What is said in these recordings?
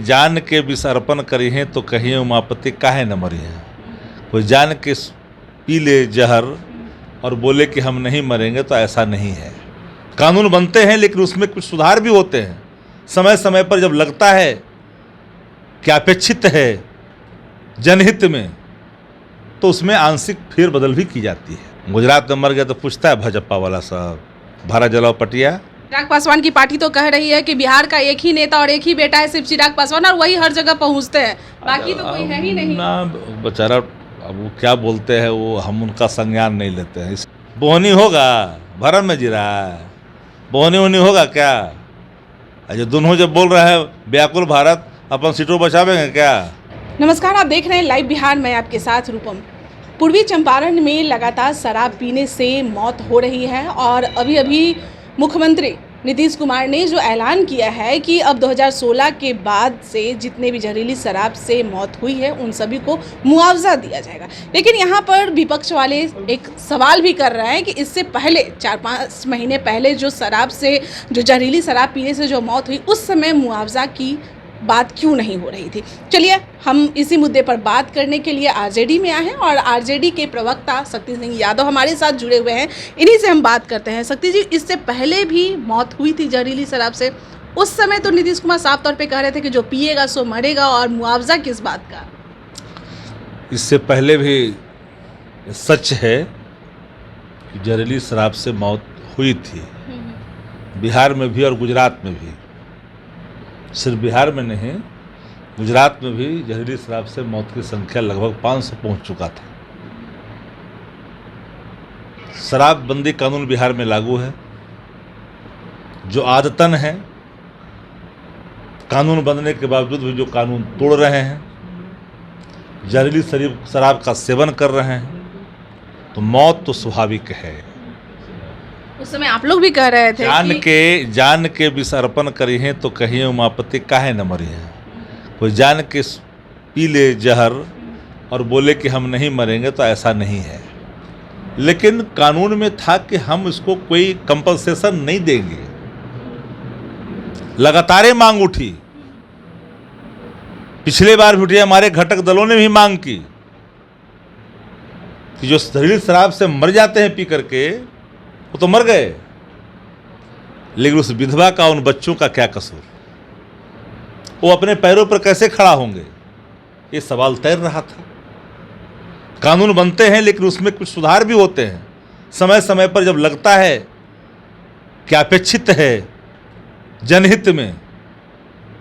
जान के विष अर्पण करी हैं तो कहिए उमापति काहे न मरी हैं। कोई जान के पी ले जहर और बोले कि हम नहीं मरेंगे, तो ऐसा नहीं है। कानून बनते हैं लेकिन उसमें कुछ सुधार भी होते हैं। समय समय पर जब लगता है कि अपेक्षित है जनहित में, तो उसमें आंशिक फेरबदल भी की जाती है। गुजरात में मर गया तो पूछता है भाजपा वाला साहब, भारा जलाओ पटिया। चिराग पासवान की पार्टी तो कह रही है कि बिहार का एक ही नेता और एक ही बेटा है, सिर्फ चिराग पासवान, और वही हर जगह पहुंचते हैं, बाकी तो कोई है ही नहीं ना। बेचारा अब वो क्या बोलते हैं, वो हम उनका संज्ञान नहीं लेते हैं। बोहनी होगा, भरम में जीरा बोहनी होनी होगा क्या? जो दोनों जब बोल रहे हैं व्याकुल भारत, अपन सीटों बचावेंगे क्या? नमस्कार, आप देख रहे हैं लाइव बिहार, मैं आपके साथ रूपम। पूर्वी चंपारण में लगातार शराब पीने से मौत हो रही है और अभी अभी मुख्यमंत्री नीतीश कुमार ने जो ऐलान किया है कि अब 2016 के बाद से जितने भी जहरीली शराब से मौत हुई है उन सभी को मुआवजा दिया जाएगा। लेकिन यहाँ पर विपक्ष वाले एक सवाल भी कर रहे हैं कि इससे पहले 4-5 महीने पहले जो जहरीली शराब पीने से जो मौत हुई, उस समय मुआवजा की बात क्यों नहीं हो रही थी। चलिए हम इसी मुद्दे पर बात करने के लिए आरजेडी में आए हैं और आरजेडी के प्रवक्ता शक्ति सिंह यादव हमारे साथ जुड़े हुए हैं। इन्हीं से हम बात करते हैं। शक्ति जी, इससे पहले भी मौत हुई थी जहरीली शराब से, उस समय तो नीतीश कुमार साफ तौर पे कह रहे थे कि जो पिएगा सो मरेगा, और मुआवजा किस बात का? इससे पहले भी सच है कि जहरीली शराब से मौत हुई थी, बिहार में भी और गुजरात में भी। सिर्फ बिहार में नहीं, गुजरात में भी जहरीली शराब से मौत की संख्या लगभग 500 पहुंच चुका था। शराबबंदी कानून बिहार में लागू है, जो आदतन है, कानून बनने के बावजूद भी जो कानून तोड़ रहे हैं, जहरीली शराब का सेवन कर रहे हैं, तो मौत तो स्वाभाविक है। उस समय आप लोग भी कह रहे थे जान के विष अर्पण करी हैं तो कहिए उमापति काहे न मरी हैं। कोई जान के पी ले जहर और बोले कि हम नहीं मरेंगे, तो ऐसा नहीं है। लेकिन कानून में था कि हम इसको कोई कंपनसेशन नहीं देंगे। लगातार मांग उठी, पिछले बार भी उठी, हमारे घटक दलों ने भी मांग की कि जो जहरीली शराब से मर जाते हैं पी करके, वो तो मर गए, लेकिन उस विधवा का, उन बच्चों का क्या कसूर? वो अपने पैरों पर कैसे खड़ा होंगे? ये सवाल तैर रहा था। कानून बनते हैं लेकिन उसमें कुछ सुधार भी होते हैं। समय समय पर जब लगता है कि अपेक्षित है जनहित में,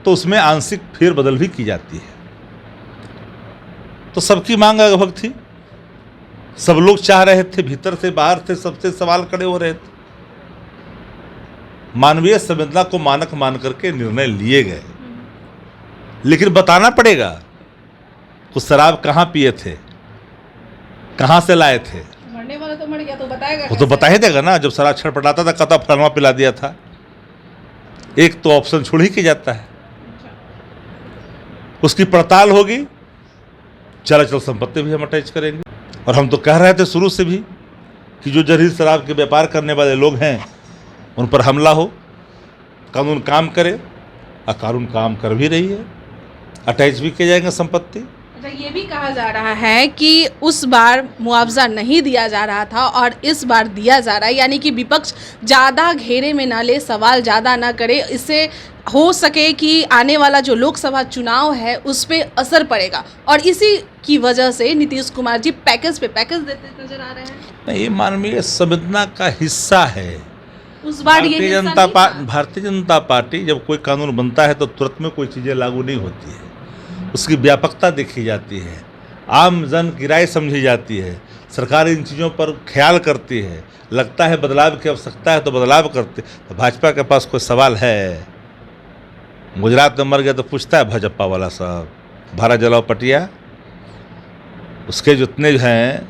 तो उसमें आंशिक फेरबदल भी की जाती है। तो सबकी मांग लगभग थी, सब लोग चाह रहे थे, भीतर से बाहर से सबसे सवाल खड़े हो रहे थे। मानवीय संवेदना को मानक मान करके निर्णय लिए गए, लेकिन बताना पड़ेगा कुछ शराब कहाँ पिए थे, कहाँ से लाए थे। मरने वाला तो मर गया, तो बताएगा, वो तो बता ही देगा ना। जब शराब छटपटाता था, कहता फलवा पिला दिया था। एक तो ऑप्शन छोड़ ही के जाता है। उसकी पड़ताल होगी, चल संपत्ति भी हम अटैच करेंगे। और हम तो कह रहे थे शुरू से भी कि जो जहरीली शराब के व्यापार करने वाले लोग हैं उन पर हमला हो, कानून काम करे, और कानून काम कर भी रही है, अटैच भी किए जाएंगे संपत्ति। अच्छा, ये भी कहा जा रहा है कि उस बार मुआवजा नहीं दिया जा रहा था और इस बार दिया जा रहा है, यानी कि विपक्ष ज़्यादा घेरे में ना ले, सवाल ज़्यादा ना करे, इससे हो सके कि आने वाला जो लोकसभा चुनाव है उस पर असर पड़ेगा, और इसी की वजह से नीतीश कुमार जी पैकेज पे पैकेज देते नजर आ रहे हैं। नहीं, ये मानवीय संवेदना का हिस्सा है। उस बार भारतीय जनता पार्टी जब कोई कानून बनता है तो तुरंत में कोई चीज़ें लागू नहीं होती है, उसकी व्यापकता देखी जाती है, आम जन की राय समझी जाती है, सरकार इन चीज़ों पर ख्याल करती है, लगता है बदलाव की आवश्यकता है तो बदलाव करती है। तो भाजपा के पास कोई सवाल है? गुजरात में मर गया तो पूछता है भाजपा वाला साहब, भारा जलाओ पटिया। उसके जितने हैं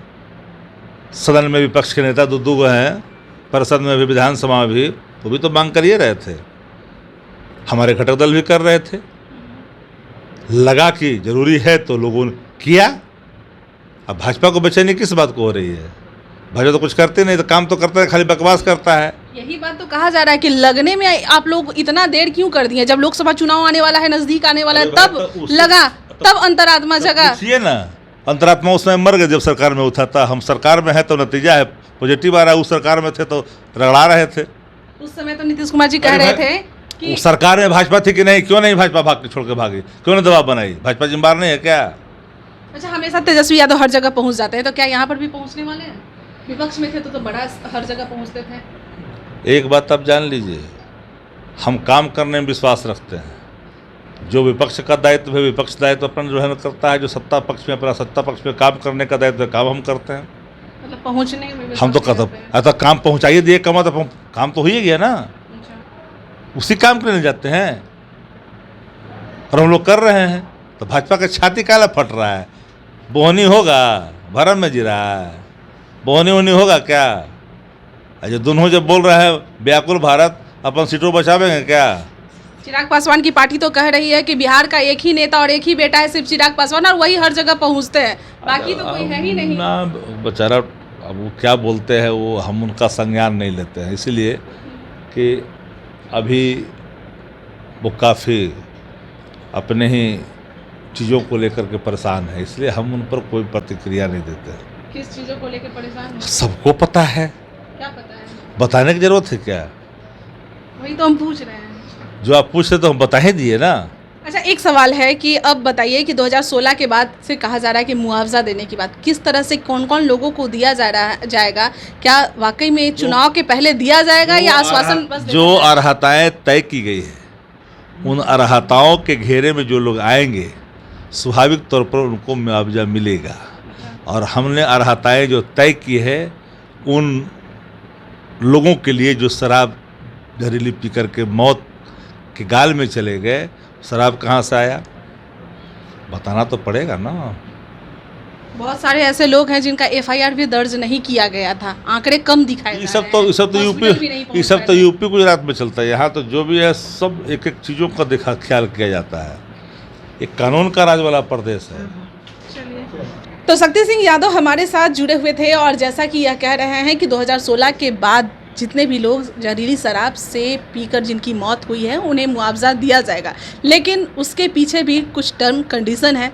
सदन में विपक्ष के नेता, दो हैं, परिषद में भी, विधानसभा में भी, वो भी तो मांग कर ही रहे थे। हमारे घटक दल भी कर रहे थे। लगा कि जरूरी है तो लोगों ने किया। अब भाजपा को बेचैनी किस बात को हो रही है? भाजपा तो कुछ करते नहीं, तो काम तो करता है, खाली बकवास करता है। यही बात तो कहा जा रहा है कि लगने में आप लोग इतना देर क्यों कर दिए? जब लोकसभा चुनाव आने वाला है, नजदीक आने वाला है, तब लगा, तब अंतरात्मा जगा। पूछिए ना, अंतरात्मा उस समय मर गए जब सरकार में उठा था। हम सरकार में है तो नतीजा है पॉजिटिव आ रहा है, उस सरकार में थे तो रगड़ा रहे थे। उस समय तो नीतीश कुमार जी कह रहे थे कि उस सरकार में भाजपा थी कि नहीं? क्यों नहीं भाजपा भाग के छोड़ के भागी? क्यों नहीं दबाव बनाई? भाजपा जिम्मेदार नहीं है क्या? अच्छा, हमेशा तेजस्वी यादव हर जगह पहुंच जाते हैं, तो क्या यहाँ पर भी पहुंचने वाले हैं? विपक्ष में थे तो बड़ा हर जगह पहुंचते थे। एक बात आप जान लीजिए, हम काम करने में विश्वास रखते हैं। जो विपक्ष का दायित्व है, विपक्ष दायित्व अपना जो है करता है। जो सत्ता पक्ष में अपना सत्ता पक्ष में काम करने का दायित्व है, काम हम करते हैं। मतलब पहुंचने में हम तो कहते काम पहुंचाइए दिए कमा, तो काम तो हो ही गया ना। उसी काम के लिए जाते हैं और हम लोग कर रहे हैं। तो भाजपा का छाती काला फट रहा है? बोहनी होगा, भरम में जी रहा है। बोहनी वोहनी होगा क्या? जो दोनों जब बोल रहे हैं व्याकुल भारत, अपन सीटों बचावेंगे क्या? चिराग पासवान की पार्टी तो कह रही है कि बिहार का एक ही नेता और एक ही बेटा है, सिर्फ चिराग पासवान, और वही हर जगह पहुंचते हैं, बाकी तो कोई है ही नहीं ना। बेचारा अब वो क्या बोलते हैं, वो हम उनका संज्ञान नहीं लेते हैं, इसीलिए कि अभी वो काफ़ी अपने ही चीज़ों को लेकर के परेशान है, इसलिए हम उन पर कोई प्रतिक्रिया नहीं देते हैं। किस चीज़ों को लेकर परेशान है? सबको पता है। क्या पता है? बताने की जरूरत है क्या? वही तो हम पूछ रहे हैं। जो आप पूछ रहे तो हम बता ही दिए ना। अच्छा, एक सवाल है कि अब बताइए कि 2016 के बाद से कहा जा रहा है कि मुआवजा देने की बात, किस तरह से कौन कौन लोगों को दिया जाएगा? क्या वाकई में चुनाव के पहले दिया जाएगा या आश्वासन बस? जो अर्हताएं तय की गई है, उन अर्हताओं के घेरे में जो लोग आएंगे, स्वाभाविक तौर पर उनको मुआवजा मिलेगा। और हमने अर्हताएं जो तय की है उन लोगों के लिए जो शराब जहरीली पी करके मौत के गाल में चले गए, शराब कहाँ से आया बताना तो पड़ेगा ना। बहुत सारे ऐसे लोग हैं जिनका एफआईआर भी दर्ज नहीं किया गया था, आंकड़े कम दिखाए ये सब तो यूपी गुजरात में चलता है। यहाँ तो जो भी है सब एक एक चीज़ों का देखा ख्याल किया जाता है। ये कानून का राज वाला प्रदेश है। तो शक्ति सिंह यादव हमारे साथ जुड़े हुए थे और जैसा कि यह कह रहे हैं कि 2016 के बाद जितने भी लोग जहरीली शराब से पीकर जिनकी मौत हुई है उन्हें मुआवजा दिया जाएगा, लेकिन उसके पीछे भी कुछ टर्म कंडीशन है।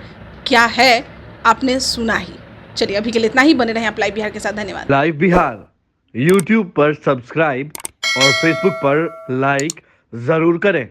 क्या है आपने सुना ही। चलिए अभी के लिए इतना ही। बने रहें आप लाइव बिहार के साथ। धन्यवाद। लाइव बिहार यूट्यूब पर सब्सक्राइब और फेसबुक पर लाइक जरूर करें।